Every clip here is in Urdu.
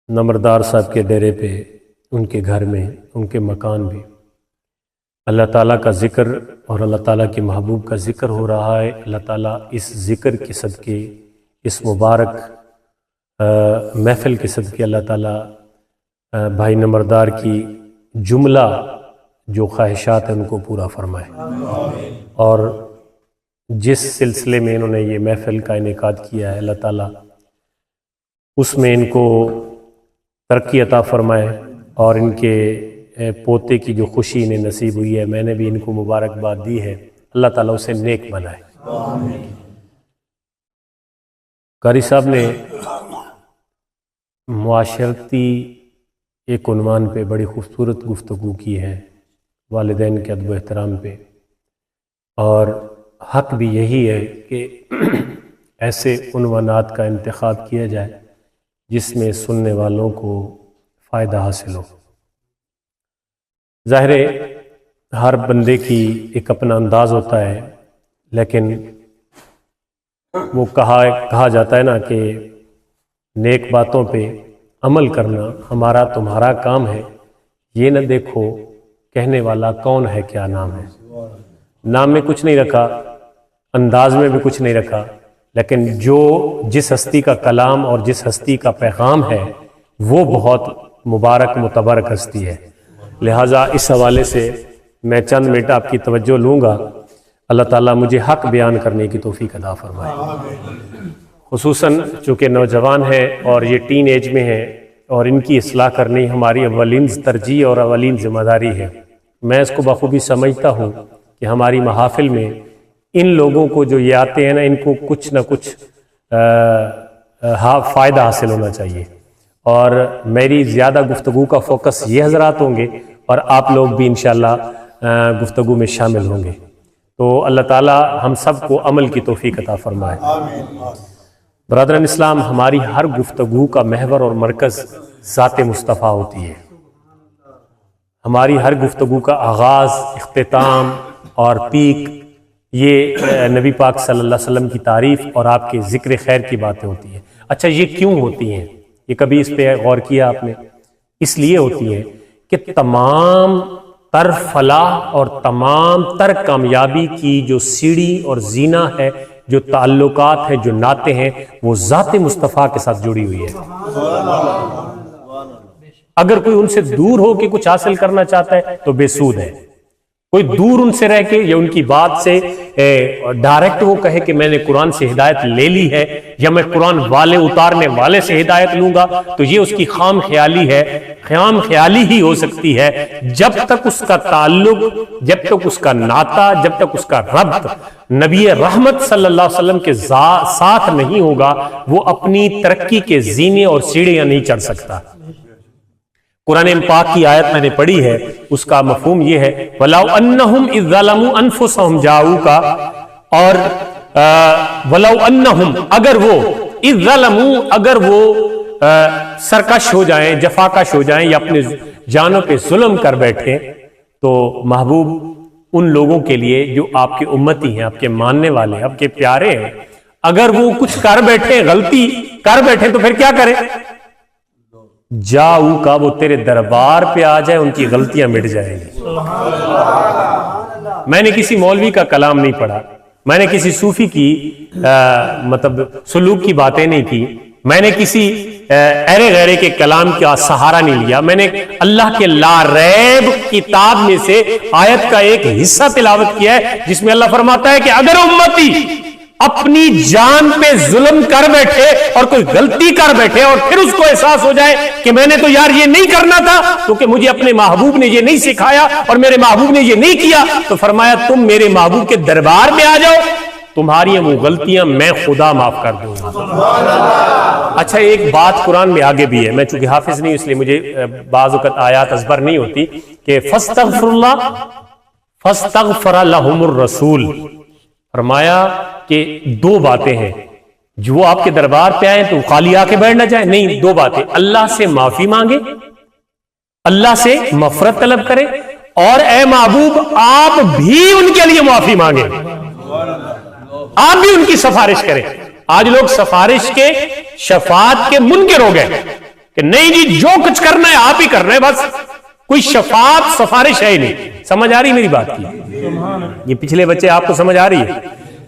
نمبردار صاحب کے ڈیرے پہ، ان کے گھر میں، ان کے مکان بھی اللہ تعالیٰ کا ذکر اور اللہ تعالیٰ کے محبوب کا ذکر ہو رہا ہے۔ اللہ تعالیٰ اس ذکر کے صدقے، اس مبارک محفل کے صدقے اللہ تعالیٰ بھائی نمبردار کی جملہ جو خواہشات ہیں ان کو پورا فرمائے، اور جس سلسلے میں انہوں نے یہ محفل کا انعقاد کیا ہے اللہ تعالیٰ اس میں ان کو ترقی عطا فرمائے، اور ان کے پوتے کی جو خوشی انہیں نصیب ہوئی ہے، میں نے بھی ان کو مبارکباد دی ہے، اللہ تعالیٰ اسے نیک بنائے۔ قاری صاحب نے معاشرتی ایک عنوان پہ بڑی خوبصورت گفتگو کی ہے، والدین کے ادب و احترام پہ، اور حق بھی یہی ہے کہ ایسے عنوانات کا انتخاب کیا جائے جس میں سننے والوں کو فائدہ حاصل ہو۔ ظاہر ہے ہر بندے کی ایک اپنا انداز ہوتا ہے، لیکن وہ کہا جاتا ہے نا کہ نیک باتوں پہ عمل کرنا ہمارا تمہارا کام ہے، یہ نہ دیکھو کہنے والا کون ہے، کیا نام ہے۔ نام میں کچھ نہیں رکھا، انداز میں بھی کچھ نہیں رکھا، لیکن جس ہستی کا کلام اور جس ہستی کا پیغام ہے وہ بہت مبارک متبرک ہستی ہے۔ لہٰذا اس حوالے سے میں چند منٹ آپ کی توجہ لوں گا، اللہ تعالیٰ مجھے حق بیان کرنے کی توفیق عطا فرمائے۔ خصوصاً چونکہ نوجوان ہیں اور یہ ٹین ایج میں ہیں، اور ان کی اصلاح کرنی ہماری اولین ترجیح اور اولین ذمہ داری ہے۔ میں اس کو بخوبی سمجھتا ہوں کہ ہماری محافل میں ان لوگوں کو جو یہ آتے ہیں نا، ان کو کچھ نہ کچھ فائدہ حاصل ہونا چاہیے، اور میری زیادہ گفتگو کا فوکس یہ حضرات ہوں گے، اور آپ لوگ بھی انشاءاللہ گفتگو میں شامل ہوں گے۔ تو اللہ تعالیٰ ہم سب کو عمل کی توفیق عطا فرمائے۔ برادران اسلام، ہماری ہر گفتگو کا محور اور مرکز ذات مصطفیٰ ہوتی ہے۔ ہماری ہر گفتگو کا آغاز، اختتام اور پیک یہ نبی پاک صلی اللہ علیہ وسلم کی تعریف اور آپ کے ذکر خیر کی باتیں ہوتی ہیں۔ اچھا، یہ کیوں ہوتی ہیں؟ یہ کبھی اس پہ غور کیا آپ نے؟ اس لیے ہوتی ہیں کہ تمام تر فلاح اور تمام تر کامیابی کی جو سیڑھی اور زینہ ہے، جو تعلقات ہیں، جو نعتیں ہیں، وہ ذات مصطفیٰ کے ساتھ جڑی ہوئی ہے۔ اگر کوئی ان سے دور ہو کے کچھ حاصل کرنا چاہتا ہے تو بے سود ہے۔ کوئی دور ان سے رہ کے یا ان کی بات سے ڈائریکٹ وہ کہے کہ میں نے قرآن سے ہدایت لے لی ہے، یا میں قرآن والے اتارنے والے سے ہدایت لوں گا، تو یہ اس کی خام خیالی ہے۔ خام خیالی ہی ہو سکتی ہے جب تک اس کا تعلق، جب تک اس کا ناطہ، جب تک اس کا ربط نبی رحمت صلی اللہ علیہ وسلم کے ساتھ نہیں ہوگا، وہ اپنی ترقی کے زینے اور سیڑھیاں نہیں چڑھ سکتا۔ قرآن پاک کی آیت میں نے پڑھی ہے، اس کا مفہوم یہ ہے وَلَوْ أَنَّهُمْ إِذْ ظَلَمُوا أَنفُسَهُمْ جَاءُوكَ، اور وَلَوْ أَنَّهُمْ، اگر وہ إِذْ ظَلَمُوا، اگر وہ سرکش ہو جائیں، جفاکش ہو جائیں، یا اپنے جانوں پہ ظلم کر بیٹھیں، تو محبوب ان لوگوں کے لیے جو آپ کے امتی ہیں، آپ کے ماننے والے، آپ کے پیارے ہیں، اگر وہ کچھ کر بیٹھے، غلطی کر بیٹھے، تو پھر کیا کریں؟ جاؤ کا، وہ تیرے دربار پہ آ جائے، ان کی غلطیاں مٹ جائیں گی۔ میں نے کسی مولوی کا کلام نہیں پڑھا، میں نے کسی صوفی کی مطلب سلوک کی باتیں نہیں کی، میں نے کسی ایرے غیرے کے کلام کا سہارا نہیں لیا، میں نے اللہ کے لا ریب کتاب میں سے آیت کا ایک حصہ تلاوت کیا ہے جس میں اللہ فرماتا ہے کہ اگر امتی اپنی جان پہ ظلم کر بیٹھے اور کوئی غلطی کر بیٹھے، اور پھر اس کو احساس ہو جائے کہ میں نے تو یار یہ نہیں کرنا تھا کیونکہ مجھے اپنے محبوب نے یہ نہیں سکھایا اور میرے محبوب نے یہ نہیں کیا، تو فرمایا تم میرے محبوب کے دربار میں آ جاؤ، تمہاری وہ غلطیاں میں خدا معاف کر دوں گا۔ اچھا، ایک بات قرآن میں آگے بھی ہے، میں چونکہ حافظ نہیں اس لیے مجھے بعض اوقات آیات ازبر نہیں ہوتی، کہ فاستغفر اللہ فاستغفر لہم الرسول، فرمایا کہ دو باتیں ہیں، جو وہ آپ کے دربار پہ آئیں تو خالی آ کے بیٹھ نہ جائیں، نہیں، دو باتیں، اللہ سے معافی مانگے، اللہ سے مغفرت طلب کرے، اور اے محبوب آپ بھی ان کے لیے معافی مانگے، آپ بھی ان کی سفارش کریں۔ آج لوگ سفارش کے، شفاعت کے منکر ہو گئے، کہ نہیں جی جو کچھ کرنا ہے آپ ہی کرنا ہے، بس کوئی شفاعت سفارش ہے ہی نہیں. سمجھ آ رہی میری بات کی؟ یہ پچھلے بچے آپ کو سمجھ آ رہی ہے؟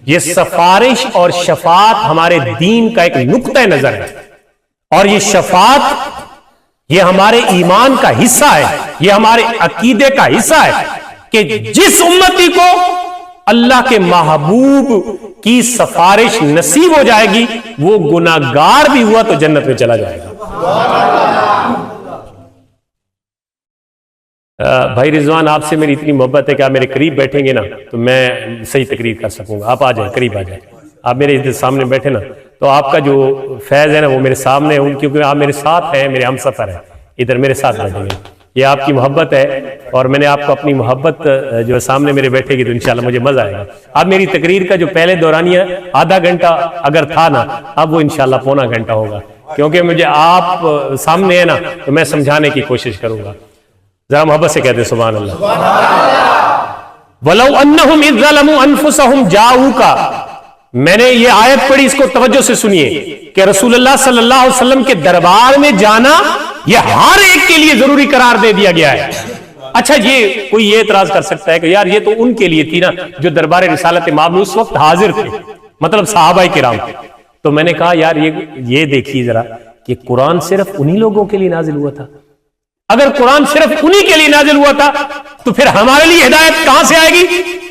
یہ سفارش اور شفاعت ہمارے دین کا ایک نقطہ نظر ہے، اور یہ شفاعت یہ ہمارے ایمان کا حصہ ہے، یہ ہمارے عقیدے کا حصہ ہے کہ جس امتی کو اللہ کے محبوب کی سفارش نصیب ہو جائے گی وہ گناہگار بھی ہوا تو جنت میں چلا جائے گا. بھائی رضوان، آپ سے میری اتنی محبت ہے کہ آپ میرے قریب بیٹھیں گے نا تو میں صحیح تقریر کر سکوں گا. آپ آ جائیں، قریب آ جائیں. آپ میرے ادھر سامنے بیٹھے نا تو آپ کا جو فیض ہے نا وہ میرے سامنے ہے، کیونکہ آپ میرے ساتھ ہیں، میرے ہم سفر ہیں، ادھر میرے ساتھ بیٹھیں گے. یہ آپ کی محبت ہے، اور میں نے آپ کو اپنی محبت جو سامنے میرے بیٹھے گی تو انشاءاللہ مجھے مزہ آئے گا. اب میری تقریر کا جو پہلے دورانیہ آدھا گھنٹہ اگر تھا نا، اب وہ انشاءاللہ پونا گھنٹہ ہوگا، کیونکہ مجھے آپ سامنے ہے نا تو میں سمجھانے کی کوشش کروں گا. ذرا محبت سے کہتے سبحان اللہ. وَلَوْ أَنَّهُمْ إِذْ ظَلَمُوا أَنفُسَهُمْ جَاءُوكَ، میں نے یہ آیت پڑھی، اس کو توجہ سے سنیے کہ رسول اللہ صلی اللہ علیہ وسلم کے دربار میں جانا یہ ہر ایک کے لیے ضروری قرار دے دیا گیا ہے. اچھا یہ کوئی یہ اعتراض کر سکتا ہے کہ یار یہ تو ان کے لیے تھی نا جو دربار رسالت مآب میں اس وقت حاضر تھے، مطلب صحابہ کرام. تو میں نے کہا یار یہ دیکھیے ذرا کہ قرآن صرف انہی لوگوں کے لیے نازل ہوا تھا. اگر قرآن صرف انہی کے لیے نازل ہوا تھا تو پھر ہمارے لیے ہدایت کہاں سے آئے گی؟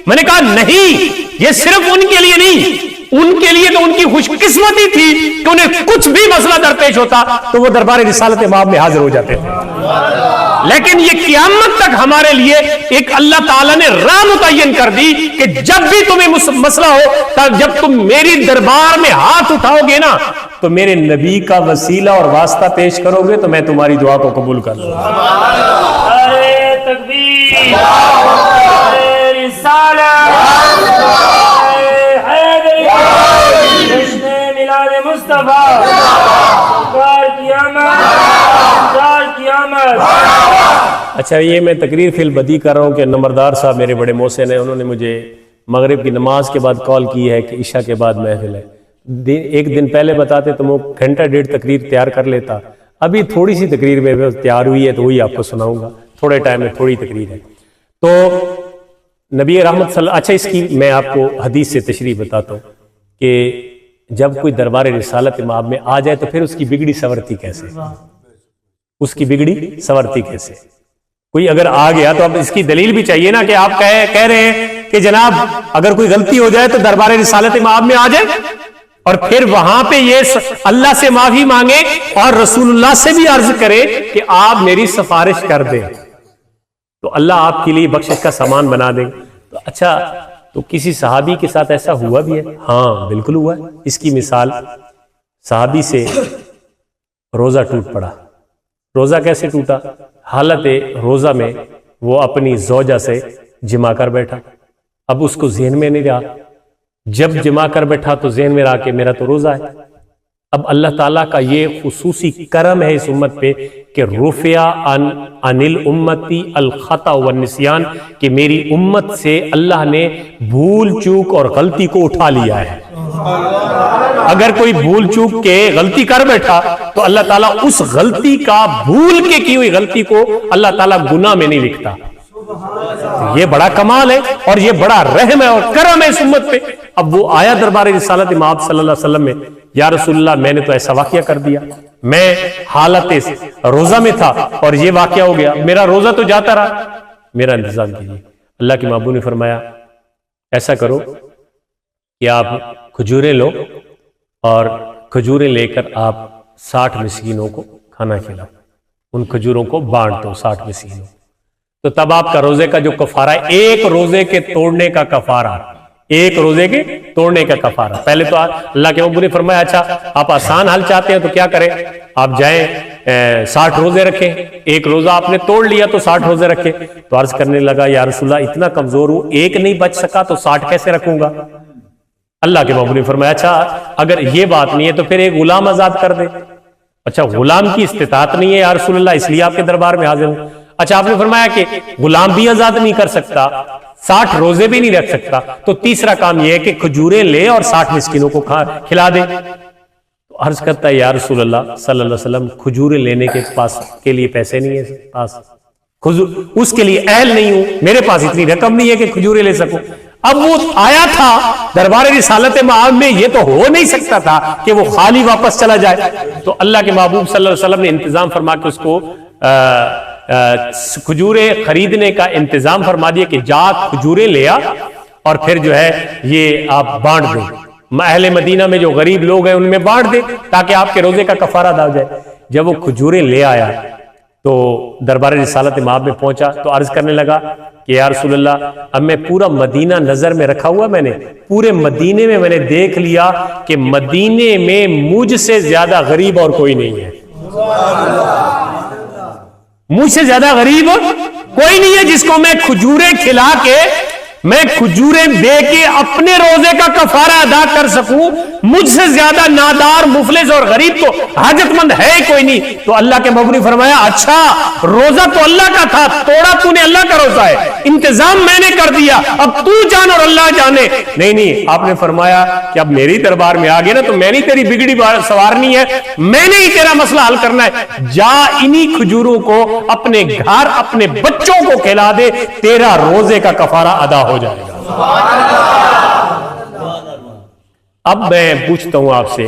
میں نے کہا نہیں، یہ صرف ان کے لیے نہیں، ان کے لیے تو ان کی خوش قسمتی تھی کہ انہیں کچھ بھی مسئلہ درپیش ہوتا تو وہ دربار رسالت مآب میں حاضر ہو جاتے تھے. لیکن یہ قیامت تک ہمارے لیے ایک اللہ تعالیٰ نے راہ متعین کر دی کہ جب بھی تمہیں مسئلہ ہو، تب جب تم میری دربار میں ہاتھ اٹھاؤ گے نا تو میرے نبی کا وسیلہ اور واسطہ پیش کرو گے تو میں تمہاری دعا کو قبول کر لوں گا. نعرہ تکبیر، نعرہ رسالت، جشن میلاد مصطفیٰ، سرکار کی آمد، سرکار کی آمد. اچھا یہ میں تقریر فی البدی کر رہا ہوں کہ نمبردار صاحب میرے بڑے محسن ہیں، انہوں نے مجھے مغرب کی نماز کے بعد کال کی ہے کہ عشاء کے بعد محفل ہے. ایک دن پہلے بتاتے تو میں گھنٹہ ڈیڑھ تقریر تیار کر لیتا. ابھی تھوڑی سی تقریر میں تیار ہوئی ہے تو وہی آپ کو سناؤں گا، تھوڑے ٹائم میں تھوڑی تقریر ہے. تو نبی رحمت صلی اللہ، اچھا اس کی میں آپ کو حدیث سے تشریح بتاتا ہوں کہ جب کوئی دربار رسالت مآب میں آ جائے تو پھر اس کی بگڑی سورتی کیسے، اس کی بگڑی سورتی کیسے. کوئی اگر آ گیا تو اب اس کی دلیل بھی چاہیے نا کہ آپ کہہ رہے ہیں کہ جناب اگر کوئی غلطی ہو جائے تو دربار رسالت مآب میں آ جائے اور پھر وہاں پہ یہ اللہ سے معافی مانگے اور رسول اللہ سے بھی عرض کرے کہ آپ میری سفارش کر دیں تو اللہ آپ کے لیے بخشش کا سامان بنا دیں. تو اچھا تو کسی صحابی کے ساتھ ایسا ہوا بھی ہے؟ ہاں بالکل ہوا ہے. اس کی مثال، صحابی سے روزہ ٹوٹ پڑا. روزہ کیسے ٹوٹا؟ حالت روزہ میں وہ اپنی زوجہ سے جمع کر بیٹھا. اب اس کو ذہن میں نہیں رہا، جب جمع کر بیٹھا تو ذہن میں رہا کہ میرا تو روزہ ہے. اب اللہ تعالیٰ کا یہ خصوصی کرم ہے اس امت پہ کہ رفع عن الامتی الخطا والنسیان، کہ میری امت سے اللہ نے بھول چوک اور غلطی کو اٹھا لیا ہے. اگر کوئی بھول چوک کے غلطی کر بیٹھا تو اللہ تعالیٰ اس غلطی کا، بھول کے کی ہوئی غلطی کو اللہ تعالیٰ گناہ میں نہیں لکھتا. یہ بڑا کمال ہے اور یہ بڑا رحم ہے اور کرم ہے اس امت پہ. اب وہ آیا دربار رسالت مآب صلی اللہ علیہ وسلم میں، یا رسول اللہ میں نے تو ایسا واقعہ کر دیا، میں حالت روزہ میں تھا اور یہ واقعہ ہو گیا، میرا روزہ تو جاتا رہا، میرا انتظام کیجیے. اللہ کے محبوب نے فرمایا ایسا کرو کہ آپ کھجوریں لو اور کھجوریں لے کر آپ 60 مسکینوں کو کھانا کھلاؤ، ان کھجوروں کو بانٹ دو 60 مسکینوں. تو تب آپ کا روزے کا جو کفارہ ہے، ایک روزے کے توڑنے کا کفارہ، ایک روزے کے توڑنے کا کفارہ. پہلے تو اللہ کے محبوب نے فرمایا اچھا آپ آسان حل چاہتے ہیں تو کیا کریں، آپ جائیں 60 روزے رکھیں. ایک روزہ آپ نے توڑ لیا تو 60 روزے رکھیں. تو عرض کرنے لگا یا رسول اللہ اتنا کمزور ہوں، ایک نہیں بچ سکا تو 60 کیسے رکھوں گا؟ اللہ کے محبوب نے فرمایا اچھا اگر یہ بات نہیں ہے تو پھر ایک غلام آزاد کر دے. اچھا غلام کی استطاعت نہیں ہے یا رسول اللہ اس لیے آپ کے دربار میں حاضر ہوں. اچھا آپ نے فرمایا کہ غلام بھی آزاد نہیں کر سکتا، 60 روزے بھی نہیں رکھ سکتا، تو تیسرا کام یہ ہے کہ کھجوریں لے اور 60 مسکینوں کو کھلا دے. تو عرض کرتا ہے یا رسول اللہ صلی اللہ علیہ وسلم کھجوریں لینے کے لیے پیسے نہیں ہے پاس، اس کے لیے اہل نہیں ہوں، میرے پاس اتنی رقم نہیں ہے کہ کھجوریں لے سکوں۔ اب وہ آیا تھا دربار رسالت مآب میں، یہ تو ہو نہیں سکتا تھا کہ وہ خالی واپس چلا جائے، تو اللہ کے محبوب صلی اللہ علیہ وسلم نے انتظام فرما کے اس کو کھجوریں خریدنے کا انتظام فرما دیا کہ جا کھجوریں لے آ اور پھر جو ہے یہ آپ بانٹ دیں، اہل مدینہ میں جو غریب لوگ ہیں ان میں بانٹ دیں تاکہ آپ کے روزے کا کفارہ ادا ہو جائے۔ جب وہ کھجوریں لے آیا تو دربار رسالت مآب میں پہنچا تو عرض کرنے لگا کہ یا رسول اللہ اب میں پورا مدینہ نظر میں رکھا ہوا، میں نے پورے مدینے میں نے دیکھ لیا کہ مدینے میں مجھ سے زیادہ غریب اور کوئی نہیں ہے، مجھ سے زیادہ غریب کوئی نہیں ہے جس کو میں کھجوریں کھلا کے، میں کھجوریں دے کے اپنے روزے کا کفارہ ادا کر سکوں، مجھ سے زیادہ نادار مفلس اور غریب تو حاجت مند ہے کوئی نہیں۔ تو اللہ کے محبوب نے فرمایا اچھا روزہ تو اللہ کا تھا، توڑا تو نے اللہ کا روزہ ہے، انتظام میں نے کر دیا، اب تو جان اور اللہ جانے۔ نہیں آپ نے فرمایا کہ اب میری دربار میں آ گیا نا تو میں نہیں تیری بگڑی سوارنی ہے، میں نے ہی تیرا مسئلہ حل کرنا ہے، جا انہی کھجوروں کو اپنے گھر اپنے بچوں کو کھلا دے، تیرا روزے کا کفارہ ادا ہو جائے گا۔ اب میں پوچھتا ہوں آپ سے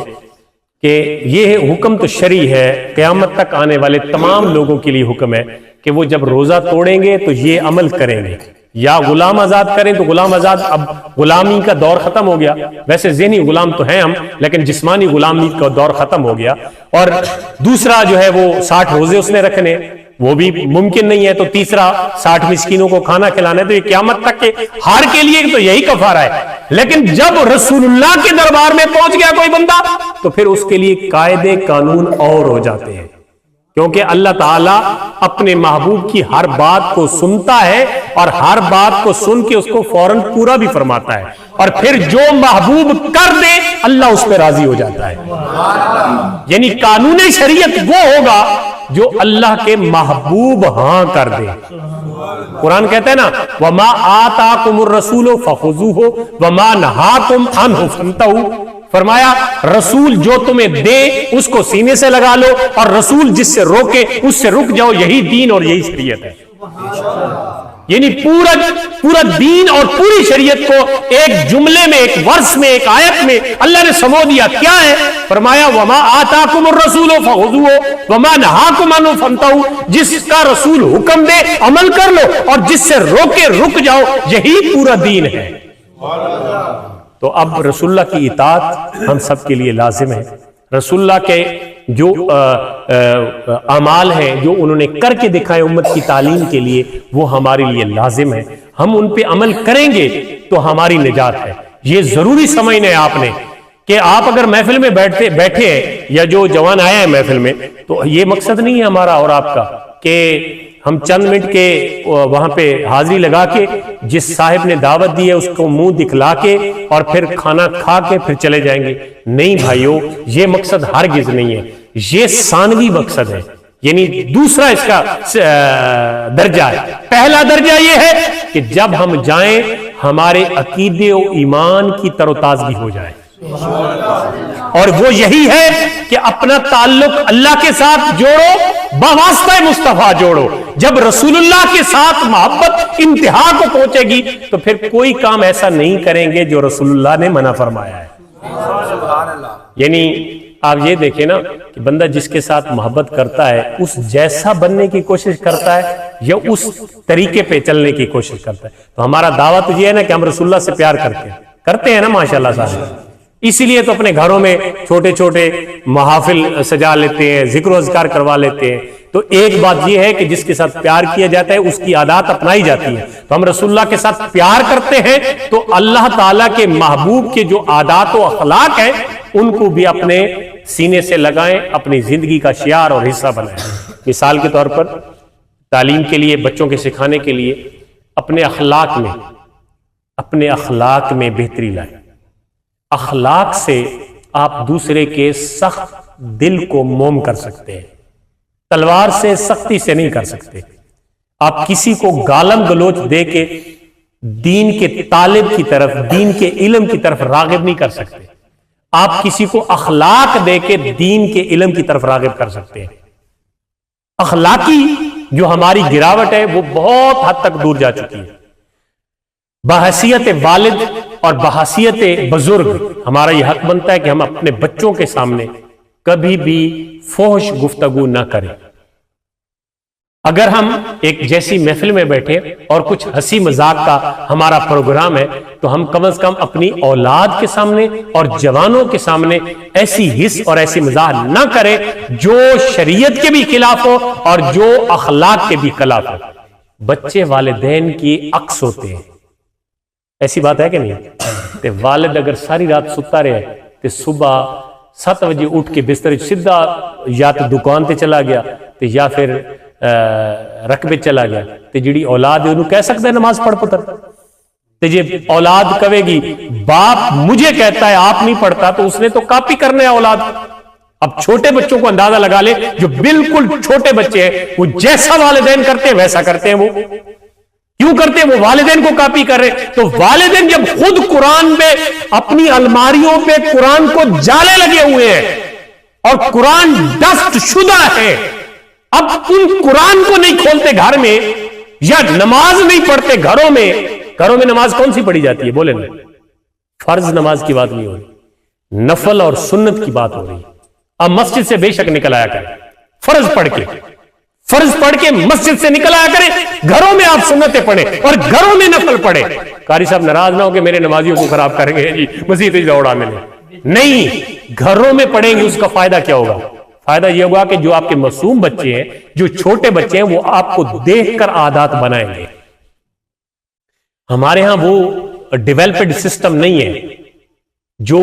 کہ یہ حکم تو شرعی ہے، قیامت تک آنے والے تمام لوگوں کے لیے حکم ہے کہ وہ جب روزہ توڑیں گے تو یہ عمل کریں گے، یا غلام آزاد کریں تو غلام آزاد، اب غلامی کا دور ختم ہو گیا، ویسے ذہنی غلام تو ہیں ہم لیکن جسمانی غلامی کا دور ختم ہو گیا، اور دوسرا جو ہے وہ 60 روزے اس نے رکھنے، وہ بھی ممکن نہیں ہے، تو تیسرا 60 مسکینوں کو کھانا کھلانا ہے، تو یہ قیامت تک کے ہر کے لیے تو یہی کفارہ ہے۔ لیکن جب رسول اللہ کے دربار میں پہنچ گیا کوئی بندہ تو پھر اس کے لیے قاعدے قانون اور ہو جاتے ہیں، کیونکہ اللہ تعالیٰ اپنے محبوب کی ہر بات کو سنتا ہے اور ہر بات کو سن کے اس کو فوراً پورا بھی فرماتا ہے، اور پھر جو محبوب کر دے اللہ اس پہ راضی ہو جاتا ہے۔ یعنی قانون شریعت وہ ہوگا جو اللہ کے محبوب ہاں کر دے۔ قرآن کہتا ہے نا وَمَا آتَاكُمُ الرَّسُولُ فَخُذُوهُ وَمَا نَهَاكُمْ عَنْهُ فَانْتَهُوا، فرمایا رسول جو تمہیں دے اس کو سینے سے لگا لو، اور رسول جس سے روکے اس سے رک جاؤ، یہی دین اور یہی شریعت ہے۔ یعنی پورا دین اور پوری شریعت کو ایک جملے میں، ایک ورس میں، ایک آیت میں اللہ نے سمو دیا۔ کیا ہے؟ فرمایا وَمَا آتَاكُمُ الرَّسُولُ فَخُذُوهُ وَمَا نَهَاكُمْ عَنْهُ فَانْتَهُوا، جس کا رسول حکم دے عمل کر لو، اور جس سے روکے رک جاؤ، یہی پورا دین ہے۔ تو اب رسول اللہ کی اطاعت ہم سب کے لیے لازم ہے۔ رسول اللہ کے جو اعمال ہیں جو انہوں نے کر کے دکھائے امت کی تعلیم کے لیے، وہ ہمارے لیے لازم ہے، ہم ان پہ عمل کریں گے تو ہماری نجات ہے۔ یہ ضروری سمجھنا ہے آپ نے کہ آپ اگر محفل میں بیٹھے ہیں یا جو جوان آیا ہے محفل میں، تو یہ مقصد نہیں ہے ہمارا اور آپ کا کہ ہم چند منٹ کے وہاں پہ حاضری لگا کے جس صاحب نے دعوت دی ہے اس کو منہ دکھلا کے اور پھر کھانا کھا کے پھر چلے جائیں گے۔ نہیں بھائیو، یہ مقصد ہرگز نہیں ہے، یہ ثانوی مقصد ہے، یعنی دوسرا اس کا درجہ ہے۔ پہلا درجہ یہ ہے کہ جب ہم جائیں ہمارے عقیدے و ایمان کی تر و تازگی ہو جائے، اور وہ یہی ہے کہ اپنا تعلق اللہ کے ساتھ جوڑو، بواسطہ مصطفیٰ جوڑو۔ جب رسول اللہ کے ساتھ محبت انتہا کو پہنچے گی تو پھر کوئی کام ایسا نہیں کریں گے جو رسول اللہ نے منع فرمایا ہے۔ یعنی آپ یہ دیکھیں نا کہ بندہ جس کے ساتھ محبت کرتا ہے اس جیسا بننے کی کوشش کرتا ہے یا اس طریقے پہ چلنے کی کوشش کرتا ہے۔ تو ہمارا دعویٰ تو یہ ہے نا کہ ہم رسول اللہ سے پیار کرتے ہیں نا ماشاءاللہ صاحب، اسی لیے تو اپنے گھروں میں چھوٹے چھوٹے محافل سجا لیتے ہیں، ذکر و اذکار کروا لیتے ہیں۔ تو ایک بات یہ ہے کہ جس کے ساتھ پیار کیا جاتا ہے اس کی عادات اپنائی جاتی ہیں۔ تو ہم رسول اللہ کے ساتھ پیار کرتے ہیں تو اللہ تعالیٰ کے محبوب کے جو عادات و اخلاق ہیں ان کو بھی اپنے سینے سے لگائیں، اپنی زندگی کا شعار اور حصہ بنائیں۔ مثال کے طور پر تعلیم کے لیے، بچوں کے سکھانے کے لیے اپنے اخلاق میں بہتری لائیں۔ اخلاق سے آپ دوسرے کے سخت دل کو موم کر سکتے ہیں، تلوار سے سختی سے نہیں کر سکتے۔ آپ کسی کو گالم گلوچ دے کے دین کے طالب کی طرف، دین کے علم کی طرف راغب نہیں کر سکتے۔ آپ کسی کو اخلاق دے کے دین کے علم کی طرف راغب کر سکتے ہیں. اخلاقی جو ہماری گراوٹ ہے وہ بہت حد تک دور جا چکی ہے. بحیثیت والد اور بحیثیت بزرگ ہمارا یہ حق بنتا ہے کہ ہم اپنے بچوں کے سامنے کبھی بھی فحش گفتگو نہ کریں. اگر ہم ایک جیسی محفل میں بیٹھے اور کچھ ہنسی مذاق کا ہمارا پروگرام ہے تو ہم کم از کم اپنی اولاد کے سامنے اور جوانوں کے سامنے ایسی حس اور ایسی مزاح نہ کریں جو شریعت کے بھی خلاف ہو اور جو اخلاق کے بھی خلاف ہو. بچے والدین کی عکس ہوتے ہیں. ایسی بات ہے کہ نہیں کہ والد اگر ساری رات ستا رہے تو صبح 7 بجے اٹھ کے بستر سیدھا یا تو دکان تے چلا گیا تو یا پھر رقبے چلا گیا تو جڑی اولاد ہے انہوں کہہ سکتا ہے نماز پڑھ پتر. تو جی اولاد کہے گی باپ مجھے کہتا ہے آپ نہیں پڑھتا تو اس نے تو کاپی کرنا ہے اولاد. اب چھوٹے بچوں کو اندازہ لگا لے جو بالکل چھوٹے بچے ہیں وہ جیسا والدین کرتے ہیں ویسا کرتے ہیں. وہ کیوں کرتے ہیں؟ وہ والدین کو کاپی کر رہے. تو والدین جب خود قرآن میں اپنی الماریوں پہ قرآن کو جالے لگے ہوئے ہیں اور قرآن ڈسٹ شدہ ہے, اب ان قرآن کو نہیں کھولتے گھر میں یا نماز نہیں پڑھتے گھروں میں نماز کون سی پڑھی جاتی ہے بولے نا؟ فرض نماز کی بات نہیں ہو رہی, نفل اور سنت کی بات ہو رہی ہے. اب مسجد سے بے شک نکل آیا کریں فرض پڑھ کے مسجد سے نکل آیا کریں. گھروں میں آپ سنتیں پڑھیں اور گھروں میں نفل پڑھیں. قاری صاحب ناراض نہ ہو کہ میرے نمازیوں کو خراب کریں گے جی مسجد دوڑا میں نہیں, گھروں میں پڑھیں گے. اس کا فائدہ کیا ہوگا؟ فائدہ یہ ہوگا کہ جو آپ کے معصوم بچے ہیں, جو چھوٹے بچے ہیں, وہ آپ کو دیکھ کر عادات بنائیں گے. ہمارے ہاں وہ ڈیولپڈ سسٹم نہیں ہے. جو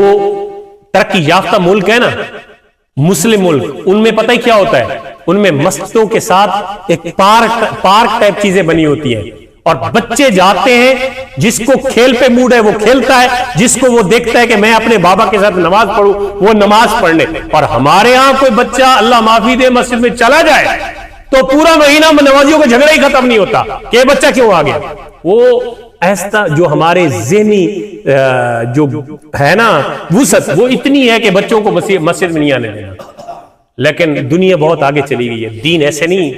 ترقی یافتہ ملک ہے نا, مسلم ملک, ان میں پتہ ہی کیا ہوتا ہے؟ ان میں مسجدوں کے ساتھ ایک پارک ٹائپ چیزیں بنی ہوتی ہیں اور بچے جاتے ہیں, جس کو کھیل پہ موڈ ہے وہ کھیلتا ہے, جس کو وہ دیکھتا ہے کہ میں اپنے بابا کے ساتھ نماز پڑھوں وہ نماز پڑھنے. اور ہمارے ہاں کوئی بچہ اللہ معافی دے مسجد میں چلا جائے تو پورا مہینہ نمازیوں کا جھگڑا ہی ختم نہیں ہوتا کہ یہ بچہ کیوں آ گیا. وہ ایسا جو ہمارے ذہنی جو ہے نا وسعت وہ اتنی ہے کہ بچوں کو مسجد میں نہیں آنے دینا. لیکن دنیا بہت آگے چلی گئی ہے, دین ایسے نہیں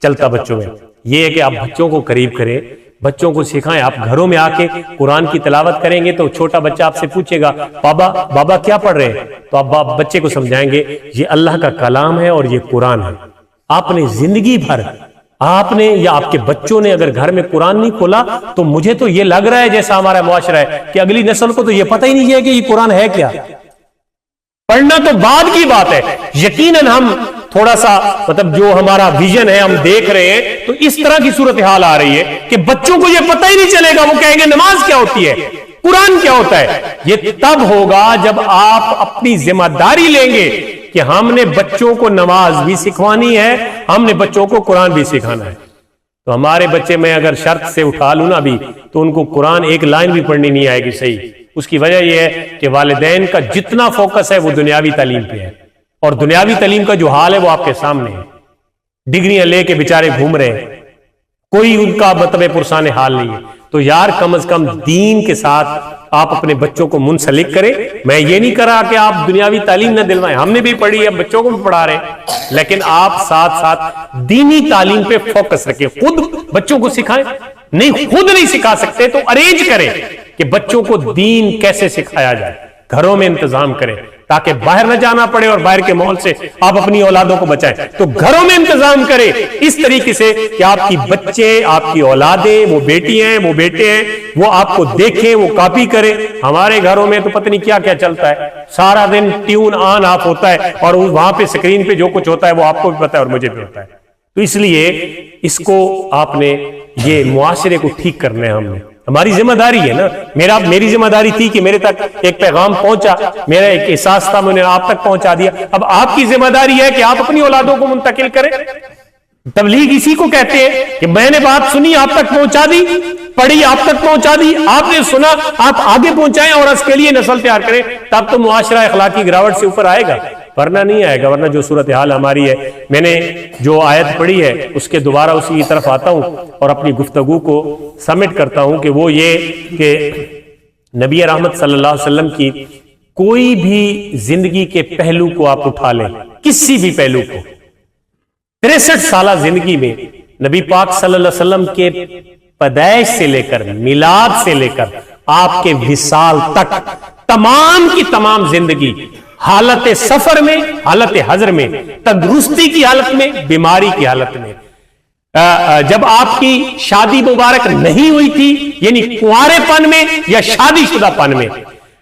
چلتا بچوں میں. یہ ہے کہ آپ بچوں کو قریب کریں, بچوں کو سکھائیں. آپ گھروں میں آ کے قرآن کی تلاوت کریں گے تو چھوٹا بچہ آپ سے پوچھے گا بابا کیا پڑھ رہے ہیں, تو آپ بچے کو سمجھائیں گے یہ اللہ کا کلام ہے اور یہ قرآن ہے. آپ نے زندگی بھر آپ نے یا آپ کے بچوں نے اگر گھر میں قرآن نہیں کھولا تو مجھے تو یہ لگ رہا ہے جیسا ہمارا معاشرہ ہے کہ اگلی نسل کو تو یہ پتہ ہی نہیں ہے کہ یہ قرآن ہے کیا. پڑھنا تو بعد کی بات ہے. یقیناً ہم تھوڑا سا مطلب جو ہمارا ویژن ہے ہم دیکھ رہے ہیں تو اس طرح کی صورتحال آ رہی ہے کہ بچوں کو یہ پتہ ہی نہیں چلے گا. وہ کہیں گے نماز کیا ہوتی ہے, قرآن کیا ہوتا ہے. یہ تب ہوگا جب آپ اپنی ذمہ داری لیں گے کہ ہم نے بچوں کو نماز بھی سکھوانی ہے, ہم نے بچوں کو قرآن بھی سکھانا ہے. تو ہمارے بچے میں اگر شرط سے اٹھا لوں نا بھی تو ان کو قرآن ایک لائن بھی پڑھنی نہیں آئے گی صحیح. اس کی وجہ یہ ہے کہ والدین کا جتنا فوکس ہے وہ دنیاوی تعلیم پہ ہے, اور دنیاوی تعلیم کا جو حال ہے وہ آپ کے سامنے ہے. ڈگریاں لے کے بیچارے گھوم رہے ہیں, کوئی ان کا مطلب پرسان حال نہیں ہے. تو یار کم از کم دین کے ساتھ آپ اپنے بچوں کو منسلک کریں. میں یہ نہیں کرا کہ آپ دنیاوی تعلیم نہ دلوائیں, ہم نے بھی پڑھی ہے, بچوں کو بھی پڑھا رہے ہیں, لیکن آپ ساتھ ساتھ دینی تعلیم پہ فوکس رکھیں. خود بچوں کو سکھائیں. نہیں خود نہیں سکھا سکتے تو ارینج کریں کہ بچوں کو دین کیسے سکھایا جائے. گھروں میں انتظام کریں تاکہ باہر نہ جانا پڑے اور باہر کے ماحول سے آپ اپنی اولادوں کو بچائیں. تو گھروں میں انتظام کریں اس طریقے سے کہ آپ کی بچے, آپ کی اولادیں, وہ بیٹی ہیں, وہ بیٹے ہیں, وہ آپ کو دیکھیں, وہ کاپی کریں. ہمارے گھروں میں تو پتہ نہیں کیا کیا چلتا ہے, سارا دن ٹیون آن آف ہوتا ہے اور وہاں پہ اسکرین پہ جو کچھ ہوتا ہے وہ آپ کو بھی پتا ہے اور مجھے بھی ہوتا ہے. تو اس لیے اس کو آپ نے یہ معاشرے کو ٹھیک کرنا ہے. ہماری ذمہ داری ہے نا. میری ذمہ داری تھی کہ میرے تک ایک پیغام پہنچا, میرا ایک احساس تھا, میں نے آپ تک پہنچا دیا. اب آپ کی ذمہ داری ہے کہ آپ اپنی اولادوں کو منتقل کریں. تبلیغ اسی کو کہتے ہیں کہ میں نے بات سنی, آپ تک پہنچا دی, پڑھی, آپ تک پہنچا دی, آپ نے سنا, آپ آگے پہنچائیں اور اس کے لیے نسل تیار کریں. تب تو معاشرہ اخلاقی گراوٹ سے اوپر آئے گا, ورنہ نہیں آئے گا. ورنہ جو صورتحال ہماری ہے, میں نے جو آیت پڑھی ہے اس کے دوبارہ اسی کی طرف آتا ہوں اور اپنی گفتگو کو سبمٹ کرتا ہوں کہ وہ یہ کہ نبی رحمت صلی اللہ علیہ وسلم کی کوئی بھی زندگی کے پہلو کو آپ اٹھا لیں، کسی بھی پہلو کو، 63 سالہ زندگی میں نبی پاک صلی اللہ علیہ وسلم کے پیدائش سے لے کر میلاد سے لے کر آپ کے وصال تک تمام کی تمام زندگی، حالت سفر میں، حالت حضر میں، تندرستی کی حالت میں، بیماری کی حالت میں، جب آپ کی شادی مبارک نہیں ہوئی تھی یعنی کنوارے پن میں یا شادی شدہ پن میں،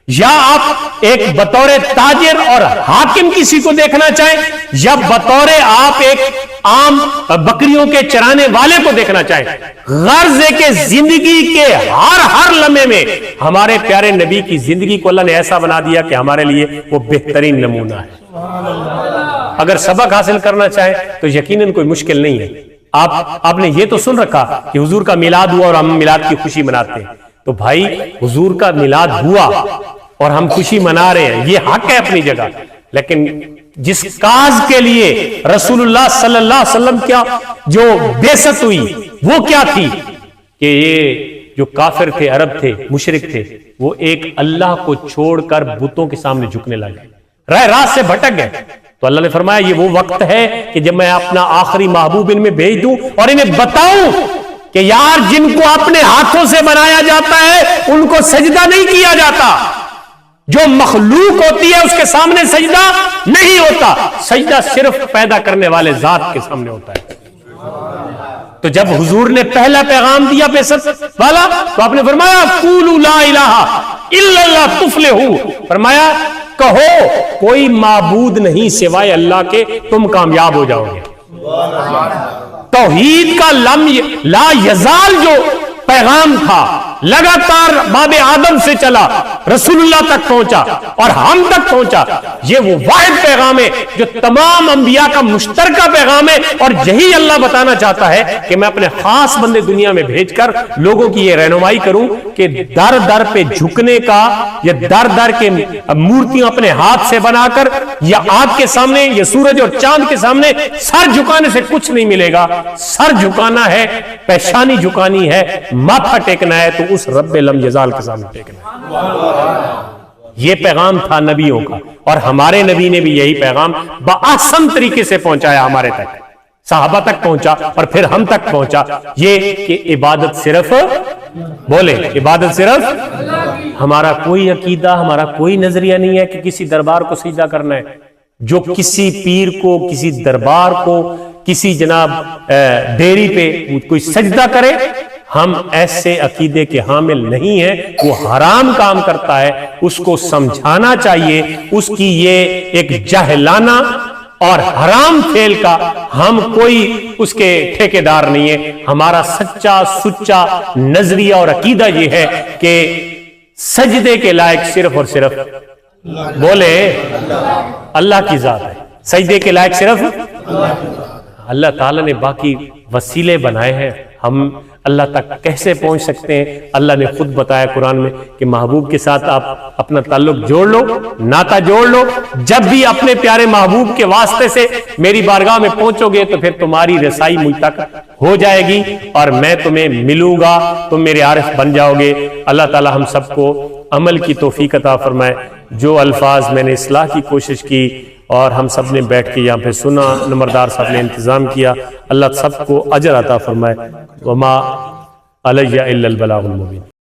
یا آپ ایک بطور تاجر اور حاکم کسی کو دیکھنا چاہیں، یا بطور آپ ایک عام بکریوں کے چرانے والے کو دیکھنا چاہیں، غرض ہے کہ زندگی کے ہر لمحے میں ہمارے پیارے نبی کی زندگی کو اللہ نے ایسا بنا دیا کہ ہمارے لیے وہ بہترین نمونہ ہے۔ اگر سبق حاصل کرنا چاہیں تو یقیناً کوئی مشکل نہیں ہے۔ آپ نے یہ تو سن رکھا کہ حضور کا میلاد ہوا اور ہم میلاد کی خوشی مناتے ہیں، تو بھائی حضور کا میلاد ہوا اور ہم خوشی منا رہے ہیں، یہ حق ہے اپنی جگہ، لیکن جس کاز کے لیے رسول اللہ صلی اللہ علیہ وسلم کیا جو بعثت ہوئی وہ کیا تھی کہ یہ جو کافر تھے، عرب تھے، مشرک تھے، وہ ایک اللہ کو چھوڑ کر بتوں کے سامنے جھکنے لگے، راہ سے بھٹک گئے۔ تو اللہ نے فرمایا یہ وہ وقت ہے کہ جب میں اپنا آخری محبوب ان میں بھیج دوں اور انہیں بتاؤں کہ یار جن کو اپنے ہاتھوں سے بنایا جاتا ہے ان کو سجدہ نہیں کیا جاتا، جو مخلوق ہوتی ہے اس کے سامنے سجدہ نہیں ہوتا، سجدہ صرف پیدا کرنے والے ذات کے سامنے ہوتا ہے۔ تو جب حضور نے پہلا پیغام دیا بعثت والا تو آپ نے فرمایا قولوا لا الہ الا اللہ تفلحوا، فرمایا کہو کوئی معبود نہیں سوائے اللہ کے، تم کامیاب ہو جاؤ گے۔ توحید کا لا یزال جو پیغام تھا لگاتار باب آدم سے چلا، رسول اللہ تک پہنچا اور ہم تک پہنچا، یہ وہ واحد پیغام ہے جو تمام انبیاء کا مشترکہ پیغام ہے، اور یہی اللہ بتانا چاہتا ہے کہ میں اپنے خاص بندے دنیا میں بھیج کر لوگوں کی یہ رہنمائی کروں کہ در در پہ جھکنے کا یا در در کے مورتیاں اپنے ہاتھ سے بنا کر یا آگ کے سامنے یا سورج اور چاند کے سامنے سر جھکانے سے کچھ نہیں ملے گا، سر جھکانا ہے، پیشانی جھکانی ہے، ماتھا ٹیکنا ہے تو اس رب لم یزال کے سامنے ٹیکنا ہے۔ یہ پیغام تھا نبیوں کا، اور ہمارے نبی نے بھی یہی پیغام بآسن طریقے سے پہنچایا، ہمارے تک صحابہ تک پہنچا اور پھر ہم تک پہنچا، یہ کہ عبادت صرف بولے عبادت صرف، ہمارا کوئی عقیدہ، ہمارا کوئی نظریہ نہیں ہے کہ کسی دربار کو سجدہ کرنا ہے۔ جو کسی پیر کو، کسی دربار کو، کسی جناب ڈیری پہ کوئی سجدہ کرے، ہم ایسے عقیدے کے حامل نہیں ہیں، وہ حرام کام کرتا ہے، اس کو سمجھانا چاہیے، اس کی یہ ایک جاہلانہ اور حرام فعل کا ہم کوئی اس کے ٹھیکیدار نہیں ہے۔ ہمارا سچا سچا نظریہ اور عقیدہ یہ ہے کہ سجدے کے لائق صرف اور صرف بولے اللہ کی ذات ہے، سجدے کے لائق صرف اللہ تعالیٰ نے باقی وسیلے بنائے ہیں، ہم اللہ تک کیسے پہنچ سکتے ہیں؟ اللہ نے خود بتایا قرآن میں کہ محبوب کے ساتھ آپ اپنا تعلق جوڑ لو، ناتا جوڑ لو، جب بھی اپنے پیارے محبوب کے واسطے سے میری بارگاہ میں پہنچو گے تو پھر تمہاری رسائی مجھ تک ہو جائے گی اور میں تمہیں ملوں گا، تم میرے عارف بن جاؤ گے۔ اللہ تعالی ہم سب کو عمل کی توفیق عطا فرمائے۔ جو الفاظ میں نے اصلاح کی کوشش کی اور ہم سب نے بیٹھ کے یہاں پہ سنا، نمبردار صاحب نے انتظام کیا، اللہ سب کو اجر عطا فرمائے۔ وما علی الا البلاغ المبین۔